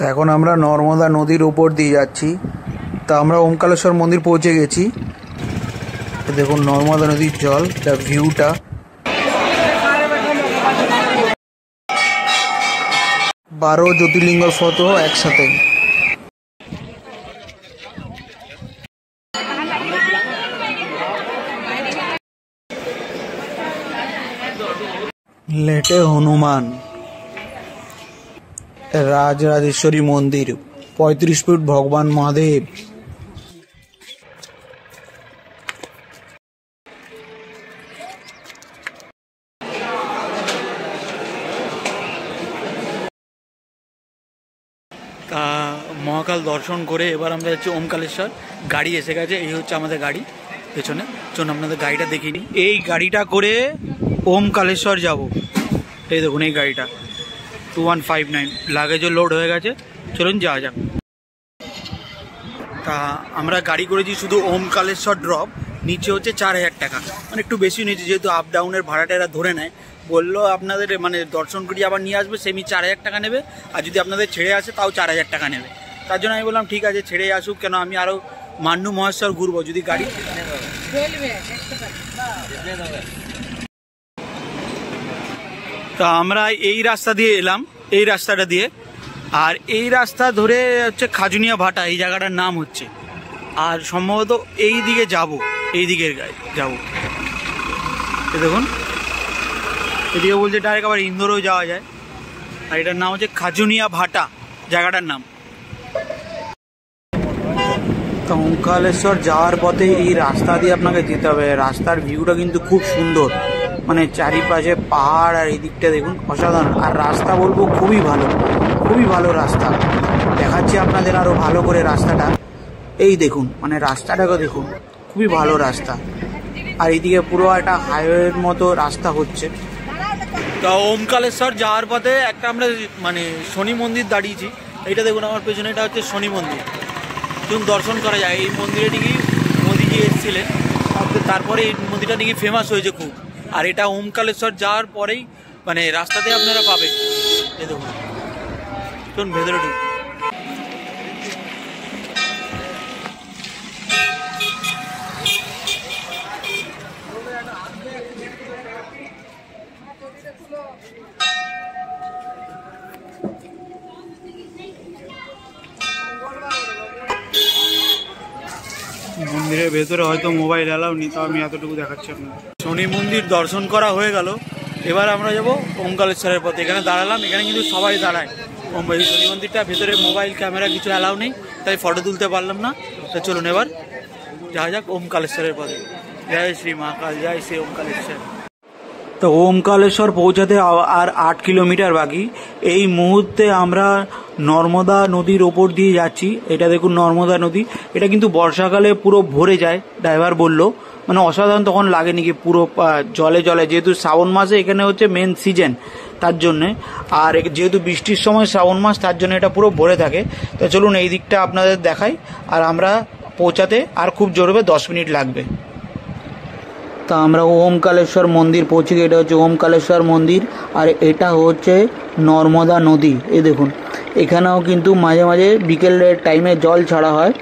তো এখন আমরা নর্মদা নদীর উপর দিয়ে যাচ্ছি। তা আমরা ওমকালেশ্বর মন্দির পৌঁছে গেছি। দেখুন নর্মদা নদীর জল, তার ভিউটা। বারো জ্যোতির্লিঙ্গর ফটো একসাথে। লেটে হনুমান, রাজরাজেশ্বরী মন্দির, 35 ফুট ভগবান মহাদেব। তা মহাকাল দর্শন করে এবার আমরা যাচ্ছি ওমকালেশ্বর। গাড়ি এসে গেছে, এই হচ্ছে আমাদের গাড়ি পেছনে। চলুন আপনাদের গাড়িটা দেখিনি। এই গাড়িটা করে ওমকালেশ্বর যাব। এই দেখুন এই গাড়িটা 2159, লাগেজও লোড হয়ে গেছে। চলুন যাওয়া যাক। তা আমরা গাড়ি করেছি শুধু ওমকালেশ্বর ড্রপ, নিচে হচ্ছে 4000 টাকা, মানে একটু বেশি নিয়েছে, যেহেতু আপ ডাউনের ভাড়াটা এরা ধরে নেয়। বললো আপনাদের মানে দর্শন করিয়ে আবার নিয়ে আসবে, সেমি 4000 টাকা নেবে, আর যদি আপনাদের ছেড়ে আসে তাও 4000 টাকা নেবে। তার জন্য আমি বললাম ঠিক আছে ছেড়ে আসুক, কেন আমি আরও মান্নু মহেশ্বর ঘুরবো যদি গাড়ি। তা আমরা এই রাস্তা দিয়ে এলাম, এই রাস্তাটা দিয়ে, আর এই রাস্তা ধরে হচ্ছে খাজুনিয়া ভাটা, এই জায়গাটার নাম হচ্ছে। আর সম্ভবত এই দিকে যাবো, এই দিকের যাবো। দেখুন এদিকে বলছে ডাইরেক্ট আবার ইন্দোরেও যাওয়া যায়। আর এটার নাম হচ্ছে খাজুনিয়া ভাটা জায়গাটার নাম। তো ওমকালেশ্বর যাওয়ার পথে এই রাস্তা দিয়ে আপনাকে যেতে হবে। রাস্তার ভিউটা কিন্তু খুব সুন্দর, মানে চারিপাশে পাহাড়, আর এই দিকটা দেখুন অসাধারণ। আর রাস্তা বলবো খুবই ভালো, খুবই ভালো রাস্তা। দেখাচ্ছি আপনাদের আরও ভালো করে রাস্তাটা। এই দেখুন, মানে রাস্তাটাকে দেখুন, খুবই ভালো রাস্তা। আর এইদিকে পুরো একটা হাইওয়ের মতো রাস্তা হচ্ছে। তো ওমকালেশ্বর যাওয়ার পথে একটা আমরা মানে শনি মন্দির দাঁড়িয়েছি। এইটা দেখুন আমার পেছনে, এটা হচ্ছে শনি মন্দির। চলুন দর্শন করা যায়। এই মন্দিরে নাকি মোদিজি এসেছিলেন, তারপরে এই মন্দিরটা নাকি ফেমাস হয়েছে খুব। আর এটা ওমকালেশ্বর যাওয়ার পরেই মানে রাস্তাতে আপনারা পাবেন। এই দেখুন, চলুন ভেতরে ঢুকুন। মন্দিরের ভেতরে হয়তো মোবাইল অ্যালাউ নেই, তাও আমি এতটুকু দেখাচ্ছি আপনাদের। শনি মন্দির দর্শন করা হয়ে গেল, এবার আমরা যাবো ওমকালেশ্বরের পথে। এখানে দাঁড়ালাম, এখানে কিন্তু সবাই দাঁড়ায়। এই শনি মন্দিরটা ভেতরে মোবাইল ক্যামেরা কিছু অ্যালাউ নেই, তাই ফটো তুলতে পারলাম না। তো চলুন এবার যাওয়া যাক ওমকালেশ্বরের পথে। জয় শ্রী মহাকাল, জয় শ্রী ওমকালেশ্বর। তো ওমকালেশ্বর পৌঁছাতে আর 8 কিলোমিটার বাকি। এই মুহূর্তে আমরা নর্মদা নদীর ওপর দিয়ে যাচ্ছি। এটা দেখুন নর্মদা নদী, এটা কিন্তু বর্ষাকালে পুরো ভরে যায়, ড্রাইভার বললো, মানে অসাধারণ তখন লাগে নাকি পুরো জলে জলে, যেহেতু শ্রাবণ মাসে এখানে হচ্ছে মেন সিজন তার জন্যে। আর যেহেতু বৃষ্টির সময় শ্রাবণ মাস, তার জন্য এটা পুরো ভরে থাকে। তো চলুন এই দিকটা আপনাদের দেখাই। আর আমরা পৌঁছাতে আর খুব জোরে 10 মিনিট লাগবে। তা আমরা ওমকালেশ্বর মন্দির পৌঁছে গিয়ে, এটা হচ্ছে ওমকালেশ্বর মন্দির, আর এটা হচ্ছে নর্মদা নদী। এই দেখুন এখানেও কিন্তু মাঝে মাঝে বিকেলের টাইমে জল ছাড়া হয়,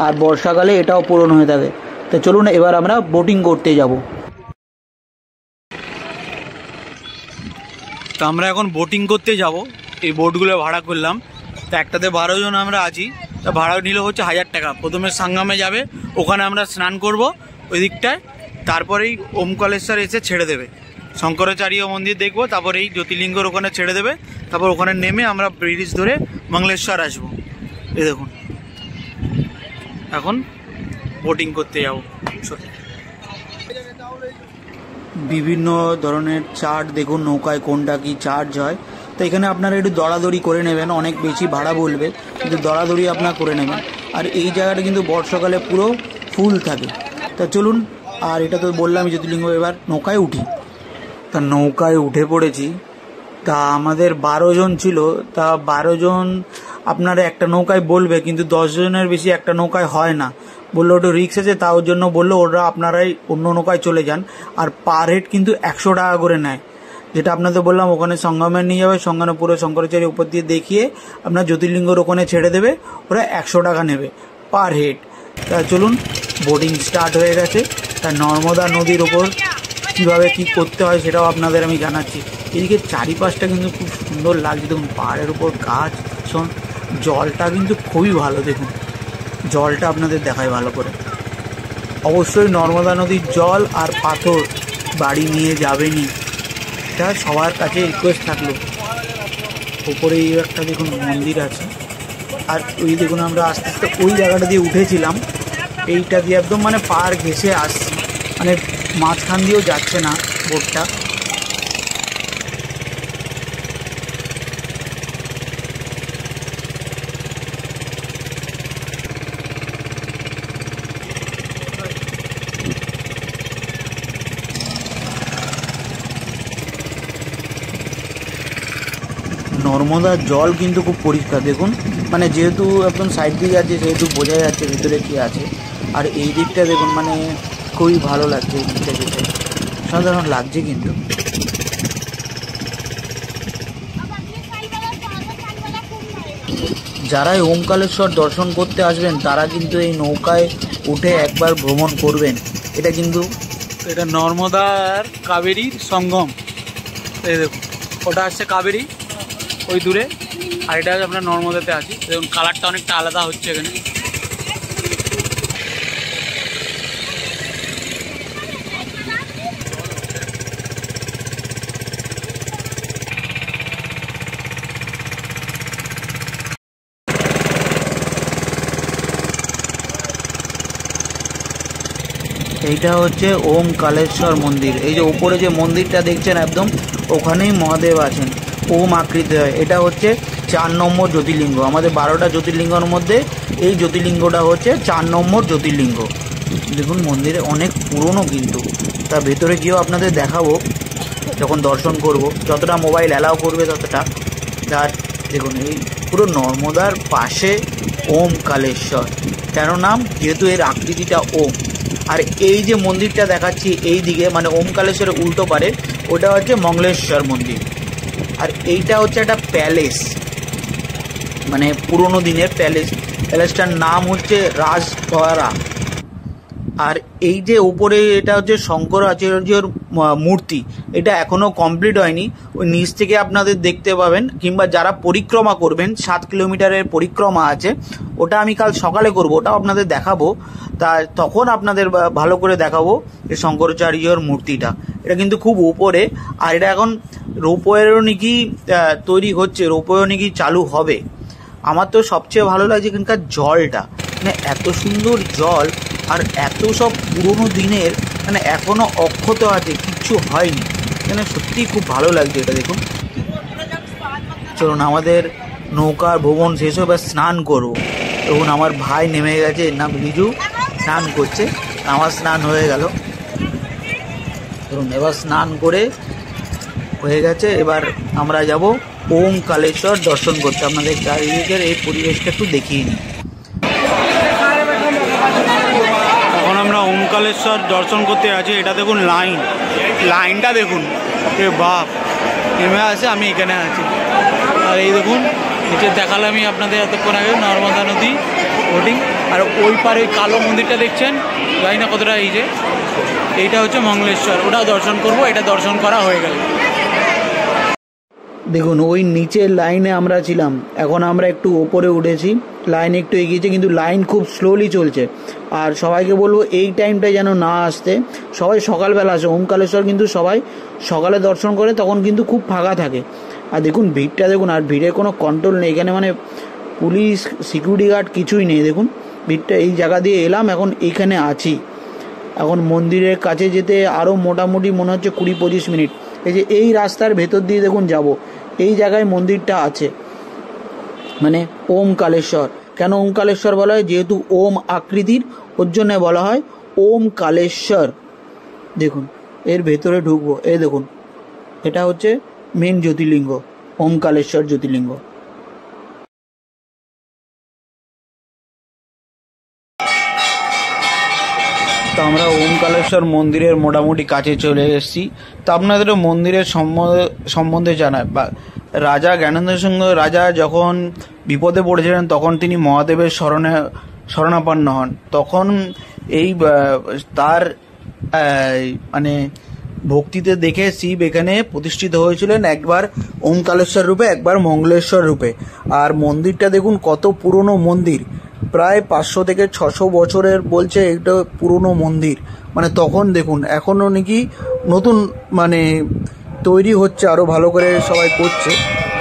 আর বর্ষাকালে এটাও পূরণ হয়ে থাকে। তো চলুন এবার আমরা বোটিং করতে যাব। তো আমরা এখন বোটিং করতে যাব। এই বোটগুলো ভাড়া করলাম। তো একটাতে 12 জন আমরা আছি। তা ভাড়া নিল হচ্ছে 1000 টাকা। প্রথমে সাঙ্গামে যাবে, ওখানে আমরা স্নান করব ওই দিকটায়, তারপরেই ওমকালেশ্বর এসে ছেড়ে দেবে। শঙ্করাচার্য মন্দির দেখবো, তারপর এই জ্যোতির্লিঙ্গর ওখানে ছেড়ে দেবে, তারপর ওখানে নেমে আমরা ব্রিজ ধরে মঙ্গলেশ্বর আসবো। এই দেখুন এখন বোটিং করতে যাব। বিভিন্ন ধরনের চার্ট দেখুন, নৌকায় কোনটা কি চার্জ হয়। তো এখানে আপনারা একটু দরাদরি করে নেবেন, অনেক বেশি ভাড়া বলবে, কিন্তু দরাদরি আপনারা করে নেবেন। আর এই জায়গাটা কিন্তু বর্ষাকালে পুরো ফুল থাকে। তা চলুন, আর এটা তো বললাম জ্যোতির্লিঙ্গ, এবার নৌকায় উঠি। তা নৌকায় উঠে পড়েছি। তা আমাদের 12 জন ছিল। তা 12 জন আপনারা একটা নৌকায় বলবে, কিন্তু 10 জনের বেশি একটা নৌকায় হয় না। বললো ওটা রিক্স আছে, তার জন্য বললো ওরা আপনারাই অন্য নৌকায় চলে যান। আর পার হেড কিন্তু 100 টাকা করে নেয়। যেটা আপনাদের বললাম, ওখানে সঙ্গমে নিয়ে যাবে, সঙ্গমে পুরো শঙ্করাচার্য উপর দিয়ে দেখিয়ে আপনার জ্যোতির্লিঙ্গর ওখানে ছেড়ে দেবে। ওরা 100 টাকা নেবে পার হেড। তা চলুন, বোটিং স্টার্ট হয়ে গেছে। তা নর্মদা নদীর ওপর কীভাবে কী করতে হয় সেটাও আপনাদের আমি জানাচ্ছি। এদিকে চারিপাশটা কিন্তু খুব সুন্দর লাগছে, দেখুন পাহাড়ের উপর গাছ, জলটা কিন্তু খুবই ভালো। দেখুন জলটা আপনাদের দেখায় ভালো করে। অবশ্যই নর্মদা নদীর জল আর পাথর বাড়ি নিয়ে যাবেনই, এটা সবার কাছে রিকোয়েস্ট থাকলো। ওপরে এই একটা দেখুন মন্দির আছে, আর ওই দেখুন আমরা আস্তে আস্তে ওই জায়গাটা দিয়ে উঠেছিলাম, এইটা দিয়ে একদম মানে পার ঘেঁষে আসছি, মানে মাঝখান দিয়েও যাচ্ছে না বোটটা। নর্মদার জল কিন্তু খুব পরিষ্কার দেখুন, মানে যেহেতু একদম সাইড দিয়ে যাচ্ছে সেহেতু বোঝা যাচ্ছে ভিতরে কী আছে। আর এই দিকটা দেখুন, মানে খুবই ভালো লাগছে এই দিকটা যেতে, সাধারণ লাগছে কিন্তু। যারা ওমকালেশ্বর দর্শন করতে আসবেন তারা কিন্তু এই নৌকায় উঠে একবার ভ্রমণ করবেন। এটা কিন্তু এটা নর্মদার কাবেরীর সঙ্গম। এই দেখুন ওটা আসছে কাবেরী ওই দূরে, আর এটা আমরা নর্মদাতে আছি। দেখুন কালারটা অনেকটা আলাদা হচ্ছে এখানে। এইটা হচ্ছে ওমকালেশ্বর মন্দির। এই যে উপরে যে মন্দিরটা দেখছেন একদম ওখানেই মহাদেব আছেন, ওম আকৃতি হয়। এটা হচ্ছে 4 নম্বর জ্যোতির্লিঙ্গ। আমাদের 12টা জ্যোতির্লিঙ্গর মধ্যে এই জ্যোতির্লিঙ্গটা হচ্ছে 4 নম্বর জ্যোতির্লিঙ্গ। দেখুন মন্দিরে অনেক পুরনো কিন্তু, তা ভেতরে গিয়েও আপনাদের দেখাবো যখন দর্শন করব, যতটা মোবাইল অ্যালাউ করবে ততটা। আর দেখুন এই পুরো নর্মদার পাশে ওমকালেশ্বর, কেন নাম, যেহেতু এর আকৃতিটা ওম। আর এই যে মন্দিরটা দেখাচ্ছি এই দিকে, মানে ওমকালেশ্বরের উল্টো পারে, ওটা হচ্ছে মঙ্গলেশ্বর মন্দির। আর এইটা হচ্ছে একটা প্যালেস, মানে পুরোনো দিনের প্যালেস। প্যালেসটার নাম হচ্ছে রাজদ্বারা। আর এই যে উপরে এটা হচ্ছে শঙ্করাচার্যর মূর্তি, এটা এখনও কমপ্লিট হয়নি। ওই নিচ থেকে আপনাদের দেখতে পাবেন, কিংবা যারা পরিক্রমা করবেন 7 কিলোমিটারের পরিক্রমা আছে, ওটা আমি কাল সকালে করব, ওটাও আপনাদের দেখাবো। তা তখন আপনাদের ভালো করে দেখাবো এই শঙ্করাচার্যর মূর্তিটা। এটা কিন্তু খুব উপরে, আর এটা এখন রোপওয়েরও নাকি তৈরি হচ্ছে, রোপওয়েও নাকি চালু হবে। আমার তো সবচেয়ে ভালো লাগছে এখানকার জলটা, মানে এত সুন্দর জল, আর এত সব পুরোনো দিনের, মানে এখনও অক্ষত আছে, কিচ্ছু হয়নি, মানে সত্যিই খুব ভালো লাগছে এটা। দেখুন চলুন আমাদের নৌকার ভ্রমণ শেষ হবে, স্নান করবো। তখন আমার ভাই নেমে গেছে, নাম রিজু, স্নান করছে। আমার স্নান হয়ে গেল, ধরুন এবার স্নান করে হয়ে গেছে। এবার আমরা যাব ওমকালেশ্বর দর্শন করতে। আপনাদের চারিদিকের এই পরিবেশটা একটু দেখিয়ে নিই। এখন আমরা ওমকালেশ্বর দর্শন করতে আছি। এটা দেখুন লাইনটা দেখুন, এ বাপ, নেমে আসে, আমি এখানে আছি। আর এই দেখুন নিচে দেখালামই আপনাদের এতক্ষণ আগে নর্মদা নদী বোটিং। আর ওই পারে ওই কালো মন্দিরটা দেখছেন, জানি না কতটা, এই যে এইটা হচ্ছে মঙ্গলেশ্বর, ওটা দর্শন করব। এটা দর্শন করা হয়ে গেল। দেখুন ওই নিচের লাইনে আমরা ছিলাম, এখন আমরা একটু ওপরে উঠেছি, লাইন একটু এগিয়েছে, কিন্তু লাইন খুব স্লোলি চলছে। আর সবাইকে বলবো এই টাইমটায় যেন না আসতে, সবাই সকালবেলা আসে। ওমকালেশ্বর কিন্তু সবাই সকালে দর্শন করে, তখন কিন্তু খুব ফাঁকা থাকে। আর দেখুন ভিড়টা দেখুন, আর ভিড়ের কোনো কন্ট্রোল নেই এখানে, মানে পুলিশ সিকিউরিটি গার্ড কিছুই নেই। দেখুন ভিড়টা, এই জায়গা দিয়ে এলাম, এখন এইখানে আছি। এখন মন্দিরের কাছে যেতে আরও মোটামুটি মনে হচ্ছে 20-25 মিনিট। এই যে এই রাস্তার ভেতর দিয়ে দেখুন যাব, এই জায়গায় মন্দিরটা আছে, মানে ওমকালেশ্বর। কেন ওমকালেশ্বর বলা হয়, যেহেতু ওম আকৃতির, ওর জন্য বলা হয় ওমকালেশ্বর। দেখুন এর ভেতরে ঢুকবো, এই দেখুন এটা হচ্ছে মেন জ্যোতির্লিঙ্গ, ওমকালেশ্বর জ্যোতির্লিঙ্গ। তো আমরা ওমকালেশ্বর মন্দিরের মোটামুটি কাছে চলে এসেছি। তো আপনাদের মন্দিরের সম্বন্ধে জানায় বা রাজা জ্ঞানেন্দ্র সিংহ রাজা যখন বিপদে পড়েছিলেন তখন তিনি মহাদেবের শরণাপন্ন হন। তখন এই তার মানে ভক্তিতে দেখে শিব এখানে প্রতিষ্ঠিত হয়েছিলেন, একবার ওমকালেশ্বর রূপে, একবার মঙ্গলেশ্বর রূপে। আর মন্দিরটা দেখুন কত পুরনো মন্দির, প্রায় 500 থেকে 600 বছরের বলছে এটা পুরনো মন্দির। মানে তখন দেখুন, এখনও নাকি নতুন মানে তৈরি হচ্ছে, আরও ভালো করে সবাই করছে।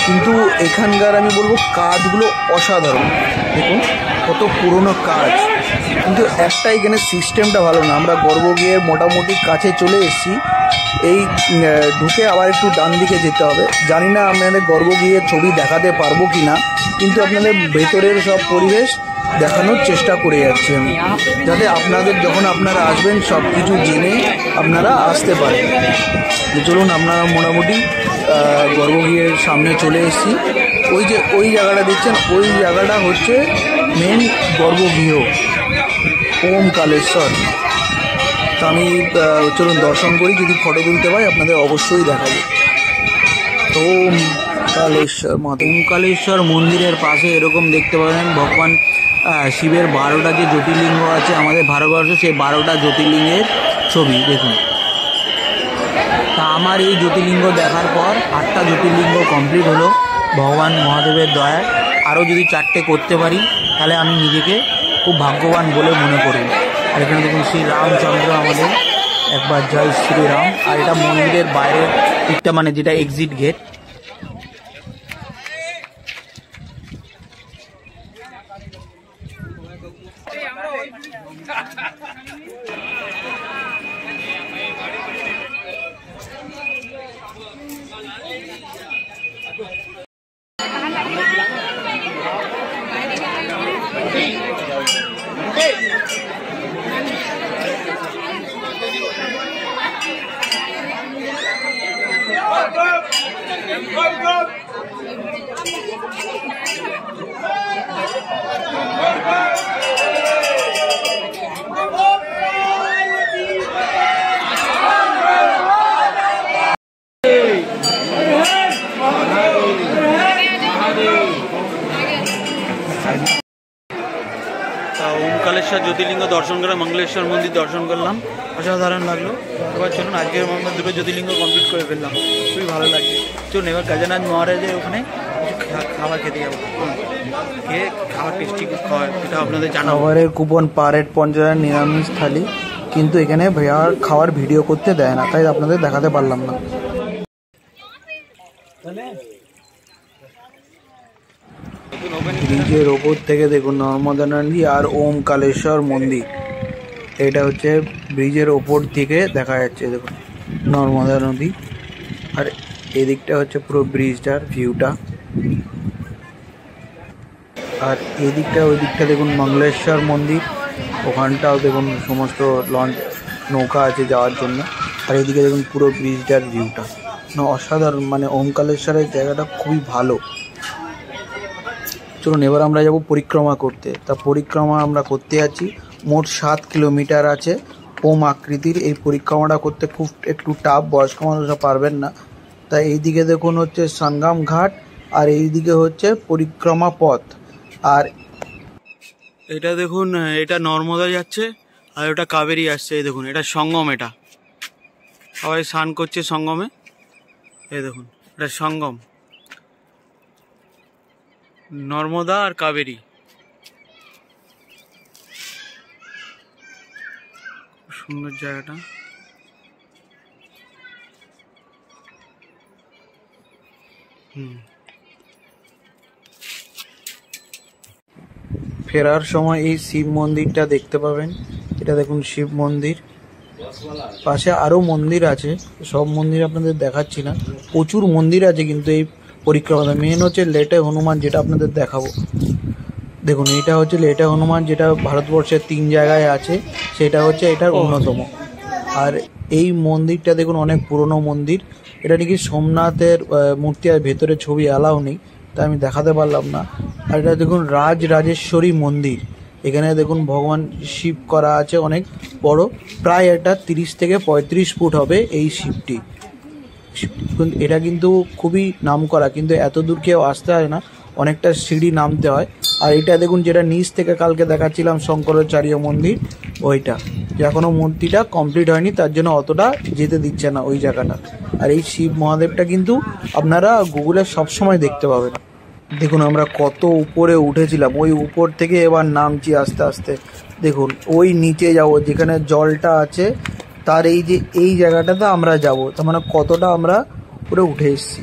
কিন্তু এখানকার আমি বলবো কাজগুলো অসাধারণ, দেখুন কত পুরনো কাজ। কিন্তু একটাই এখানে সিস্টেমটা ভালো না। আমরা গর্ভগৃহের মোটামুটি কাছে চলে এসেছি, এই ঢুকে আবার একটু ডান দিকে যেতে হবে। জানি না আপনাদের গর্ভগৃহের ছবি দেখাতে পারবো কি না, কিন্তু আপনাদের ভেতরের সব পরিবেশ দেখানোর চেষ্টা করে যাচ্ছি আমি, যাতে আপনাদের যখন আপনারা আসবেন সব কিছু জেনে আপনারা আসতে পারেন। চলুন, আপনারা মোটামুটি গর্ভগৃহের সামনে চলে এসেছি। ওই যে ওই জায়গাটা দেখছেন, ওই জায়গাটা হচ্ছে মেন গর্ভগৃহ ওমকালেশ্বর। তো আমি চলুন দর্শন করি, যদি ফটো তুলতে পাই আপনাদের অবশ্যই দেখাবো। ওমকালেশ্বর মন্দিরের পাশে এরকম দেখতে পাবেন ভগবান শিবের 12টা যে জ্যোতির্লিঙ্গ আছে আমাদের ভারতবর্ষে, সেই 12টা জ্যোতির্লিঙ্গের ছবি দেখুন। তা আমার এই জ্যোতির্লিঙ্গ দেখার পর 8টা জ্যোতির্লিঙ্গ কমপ্লিট হলো ভগবান মহাদেবের দয়ায়। আরও যদি 4টে করতে পারি তাহলে আমি নিজেকে খুব ভাগ্যবান বলে মনে করি। আর এখানে দেখুন শ্রী রামচন্দ্র আমাদের, একবার জয় শ্রীরাম। আর এটা মন্দিরের বাইরের দিকটা, মানে যেটা এক্সিট গেট। ওমকালেশ্বর জ্যোতির্লিঙ্গ দর্শন করে মঙ্গলেশ্বর মন্দির দর্শন করলাম, অসাধারণ লাগলো। এবার চলুন, আজকের আমরা 2টো জ্যোতির্লিঙ্গ কমপ্লিট করে ফেললাম, খুবই ভালো লাগছে। চলুন এবার গজনাথ মহারাজের ওখানে কিছু খাবার খেতে যাবো, খেয়ে খাবার টেস্টি খাওয়া, এটা আপনাদের জানাবো। খাবারের কুপন পার হেড 50 নিরামিষ থালি, কিন্তু এখানে ভাইয়া খাওয়ার ভিডিও করতে দেয় না, তাই আপনাদের দেখাতে পারলাম না। ব্রিজের ওপর থেকে দেখুন নর্মদা নদী আর ওমকালেশ্বর মন্দির, এটা হচ্ছে ব্রিজের ওপর থেকে দেখা যাচ্ছে, দেখুন নর্মদা নদী। আর এদিকটা হচ্ছে পুরো ব্রিজটার ভিউটা, আর এদিকটা ওই দিকটা দেখুন মঙ্গলেশ্বর মন্দির, ওখানটাও দেখুন সমস্ত লঞ্চ নৌকা আছে যাওয়ার জন্য। আর এদিকে দেখুন পুরো ব্রিজটার ভিউটা অসাধারণ, মানে ওমকালেশ্বরের জায়গাটা খুবই ভালো। চলুন এবার আমরা যাব পরিক্রমা করতে। তা পরিক্রমা আমরা করতে যাচ্ছি, মোট 7 কিলোমিটার আছে ওম আকৃতির। এই পরিক্রমাটা করতে খুব একটু টাফ, বয়স্ক মানুষরা পারবেন না। তা এইদিকে দেখুন হচ্ছে সঙ্গম ঘাট, আর এইদিকে হচ্ছে পরিক্রমা পথ। আর এটা দেখুন, এটা নর্মদা যাচ্ছে আর ওটা কাবেরী আসছে। এই দেখুন এটা সঙ্গম, এটা সবাই স্নান করছে সঙ্গমে। এই দেখুন এটা সঙ্গম, নর্মদা আর কাবেরী। খুব সুন্দর জায়গাটা। ফেরার সময় এই শিব মন্দিরটা দেখতে পাবেন, এটা দেখুন শিব মন্দির। পাশে আরো মন্দির আছে, সব মন্দির আপনাদের দেখাচ্ছি না, প্রচুর মন্দির আছে কিন্তু এই পরিক্রমাটা। মেন হচ্ছে লেটে হনুমান, যেটা আপনাদের দেখাবো। দেখুন এটা হচ্ছে লেটে হনুমান, যেটা ভারতবর্ষের 3 জায়গায় আছে, সেটা হচ্ছে এটার অন্যতম। আর এই মন্দিরটা দেখুন অনেক পুরনো মন্দির, এটা নাকি সোমনাথের মূর্তি আর ভেতরে ছবি অ্যালাউ নেই, তাই আমি দেখাতে পারলাম না। আর এটা দেখুন রাজরাজেশ্বরী মন্দির, এখানে দেখুন ভগবান শিব করা আছে অনেক বড়, প্রায় এটা 30 থেকে 35 ফুট হবে এই শিবটি। এটা কিন্তু খুবই নাম করা, কিন্তু এত দূর কেউ আসতে হয় না, অনেকটা সিঁড়ি নামতে হয়। আর এটা দেখুন যেটা নিচ থেকে কালকে দেখাচ্ছিলাম শঙ্করাচার্য মন্দির, ওইটা যে এখনো মূর্তিটা কমপ্লিট হয়নি, তার জন্য অতটা যেতে দিচ্ছে না ওই জায়গাটা। আর এই শিব মহাদেবটা কিন্তু আপনারা গুগলে সবসময় দেখতে পাবেন। দেখুন আমরা কত উপরে উঠেছিলাম, ওই উপর থেকে এবার নামছি আস্তে আস্তে। দেখুন ওই নিচে যাব যেখানে জলটা আছে, তার এই যে এই জায়গাটাতে আমরা যাব, তার মানে কতটা আমরা উপরে উঠে এসেছি।